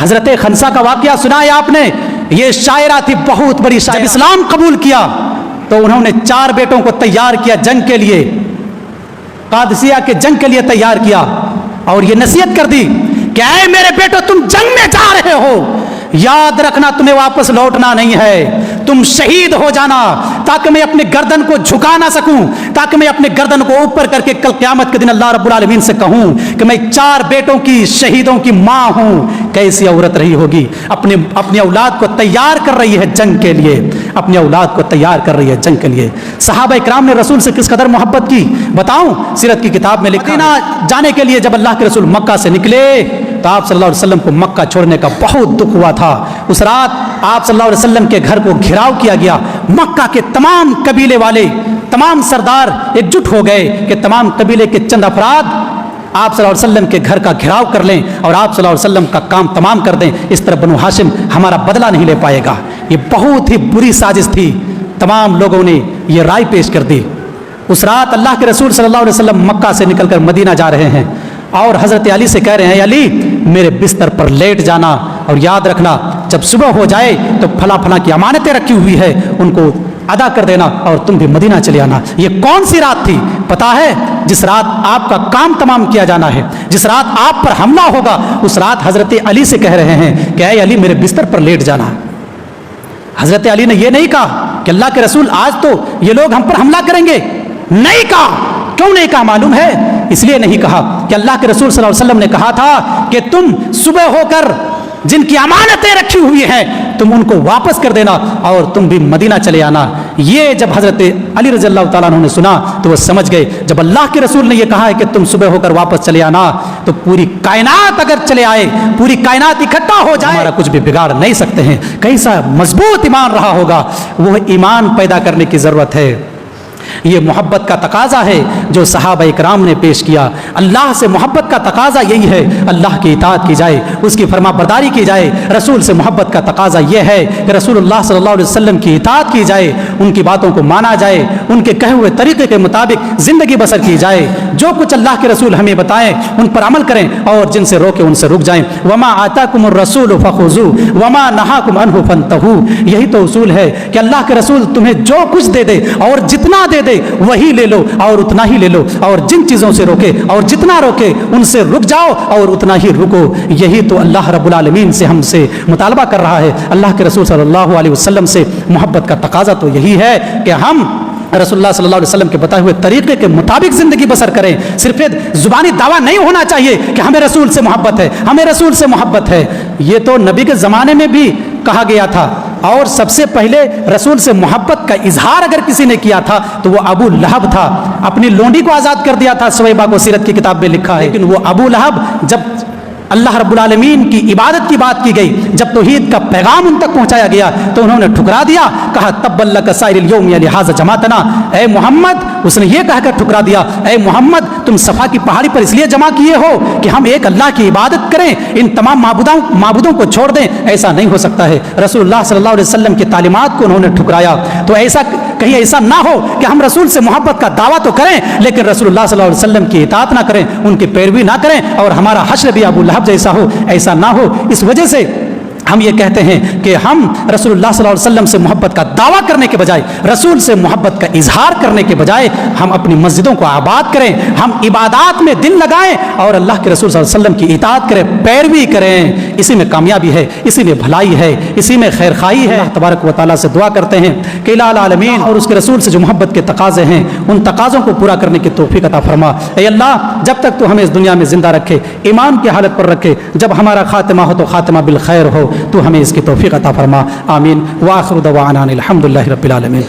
حضرت خنسا کا واقعہ سنا ہے آپ نے؟ یہ شاعرہ تھی، بہت بڑی شاعرہ۔ جب اسلام قبول کیا تو انہوں نے 4 بیٹوں کو تیار کیا جنگ کے لیے، قادسیہ کے جنگ کے لیے تیار کیا، اور یہ نصیحت کر دی کہ اے میرے بیٹو، تم جنگ میں جا رہے ہو، یاد رکھنا تمہیں واپس لوٹنا نہیں ہے، تم شہید ہو جانا تاکہ میں اپنے گردن کو جھکا نہ سکوں، تاکہ میں اپنے گردن کو اوپر کر کے کل قیامت کے دن اللہ رب العالمین سے کہوں کہ میں 4 بیٹوں کی شہیدوں کی ماں ہوں۔ کیسی عورت رہی ہوگی، اپنی اولاد کو تیار کر رہی ہے جنگ کے لیے، اپنی اولاد کو تیار کر رہی ہے جنگ کے لیے۔ صحابہ کرام نے رسول سے کس قدر محبت کی بتاؤں، سیرت کی کتاب میں لکھا ہے جانے کے لیے جب اللہ کے رسول مکہ سے نکلے تو آپ صلی اللہ علیہ وسلم کو مکہ چھوڑنے کا بہت دکھ ہوا تھا۔ اس رات آپ صلی اللہ علیہ وسلم کے گھر کو گھیراؤ کیا گیا، مکہ کے تمام قبیلے والے، تمام سردار ایک جٹ ہو گئے کہ تمام قبیلے کے چند افراد آپ صلی اللہ علیہ وسلم کے گھر کا گھیراؤ کر لیں اور آپ صلی اللہ علیہ وسلم کا کام تمام کر دیں، اس طرح بنو ہاشم ہمارا بدلہ نہیں لے پائے گا۔ یہ بہت ہی بری سازش تھی، تمام لوگوں نے یہ رائے پیش کر دی۔ اس رات اللہ کے رسول صلی اللہ علیہ وسلم مکہ سے نکل کر مدینہ جا رہے ہیں اور حضرت علی سے کہہ رہے ہیں، علی میرے بستر پر لیٹ جانا اور یاد رکھنا جب صبح ہو جائے تو فلاں فلاں کی امانتیں رکھی ہوئی ہے ان کو ادا کر دینا اور تم بھی مدینہ چلے آنا۔ یہ کون سی رات تھی پتہ ہے؟ جس رات آپ کا کام تمام کیا جانا ہے، جس رات آپ پر حملہ ہوگا، اس رات حضرت علی سے کہہ رہے ہیں کہ اے علی میرے بستر پر لیٹ جانا۔ حضرت علی نے یہ نہیں کہا کہ اللہ کے رسول آج تو یہ لوگ ہم پر حملہ کریں گے، نہیں کہا۔ کیوں نہیں کہا معلوم ہے؟ اس لیے نہیں کہا کہ اللہ کے رسول صلی اللہ علیہ وسلم نے کہا تھا کہ تم صبح ہو کر جن کی امانتیں رکھی ہوئی ہیں تم ان کو واپس کر دینا اور تم بھی مدینہ چلے آنا۔ یہ جب حضرت علی رضی اللہ تعالیٰ عنہ نے سنا تو وہ سمجھ گئے جب اللہ کے رسول نے یہ کہا ہے کہ تم صبح ہو کر واپس چلے آنا تو پوری کائنات اگر چلے آئے، پوری کائنات اکٹھا ہو جائے، ہمارا کچھ بھی بگاڑ نہیں سکتے ہیں۔ کیسا مضبوط ایمان رہا ہوگا، وہ ایمان پیدا کرنے کی ضرورت ہے۔ یہ محبت کا تقاضا ہے جو صحابہ کرام نے پیش کیا۔ اللہ سے محبت کا تقاضا یہی ہے اللہ کی اطاعت کی جائے، اس کی فرما برداری کی جائے۔ رسول سے محبت کا تقاضا یہ ہے کہ رسول اللہ صلی اللہ علیہ وسلم کی اطاعت کی جائے، ان کی باتوں کو مانا جائے، ان کے کہے ہوئے طریقے کے مطابق زندگی بسر کی جائے۔ جو کچھ اللہ کے رسول ہمیں بتائیں ان پر عمل کریں اور جن سے روکے ان سے رک جائیں۔ وما آتاکم الرسول فخذوہ وما نہاکم عنہ فانتہوا۔ یہی تو اصول ہے کہ اللہ کے رسول تمہیں جو کچھ دے دے اور جتنا دے دے وہی لے لو اور اتنا ہی لے لو، اور جن چیزوں سے روکے اور جتنا روکے ان سے رک جاؤ اور اتنا ہی رکو۔ یہی تو اللہ رب العالمین سے ہم سے مطالبہ کر رہا ہے۔ اللہ کے رسول صلی اللہ علیہ وسلم سے محبت کا تقاضا تو یہی ہے کہ ہم رسول اللہ صلی اللہ علیہ وسلم کے بتائے ہوئے طریقے کے مطابق زندگی بسر کریں۔ صرف زبانی دعویٰ نہیں ہونا چاہیے کہ ہمیں رسول سے محبت ہے، ہمیں رسول سے محبت ہے۔ یہ تو نبی کے زمانے میں بھی کہا گیا تھا، اور سب سے پہلے رسول سے محبت کا اظہار اگر کسی نے کیا تھا تو وہ ابو لہب تھا۔ اپنی لونڈی کو آزاد کر دیا تھا، سویبہ کو سیرت کی کتاب میں لکھا ہے۔ لیکن وہ ابو لہب جب اللہ رب العالمین کی عبادت کی بات کی گئی، جب توحید کا پیغام ان تک پہنچایا گیا تو انہوں نے ٹھکرا دیا، کہا تب لک سائر الیوم لہذا جماعتنا۔ اے محمد، اس نے یہ کہہ کر ٹھکرا دیا، اے محمد تم صفا کی پہاڑی پر اس لیے جمع کیے ہو کہ ہم ایک اللہ کی عبادت کریں، ان تمام معبودوں کو چھوڑ دیں؟ ایسا نہیں ہو سکتا ہے۔ رسول اللہ صلی اللہ علیہ وسلم کی تعلیمات کو انہوں نے ٹھکرایا۔ تو کہیں ایسا نہ ہو کہ ہم رسول سے محبت کا دعویٰ تو کریں لیکن رسول اللہ صلی اللہ علیہ وسلم کی اطاعت نہ کریں، ان کی پیروی نہ کریں اور ہمارا حشر بھی ابو لہب جیسا ہو، ایسا نہ ہو۔ اس وجہ سے ہم یہ کہتے ہیں کہ ہم رسول اللہ صلی اللہ علیہ وسلم سے محبت کا دعویٰ کرنے کے بجائے، رسول سے محبت کا اظہار کرنے کے بجائے ہم اپنی مسجدوں کو آباد کریں، ہم عبادات میں دل لگائیں اور اللہ کے رسول صلی اللہ علیہ وسلم کی اطاعت کریں، پیروی کریں۔ اسی میں کامیابی ہے، اسی میں بھلائی ہے، اسی میں خیر خواہی ہے۔ اللہ تبارک و تعالیٰ سے دعا کرتے ہیں کہ الہ العالمین اور اس کے رسول سے جو محبت کے تقاضے ہیں ان تقاضوں کو پورا کرنے کی توفیق عطا فرما۔ اے اللہ، جب تک تو ہمیں اس دنیا میں زندہ رکھے، ایمان کی حالت پر رکھے، جب ہمارا خاتمہ ہو تو خاتمہ بالخیر ہو، تو ہمیں اس کی توفیق عطا فرما۔ آمین۔ وآخر دعوانا الحمدللہ رب العالمین۔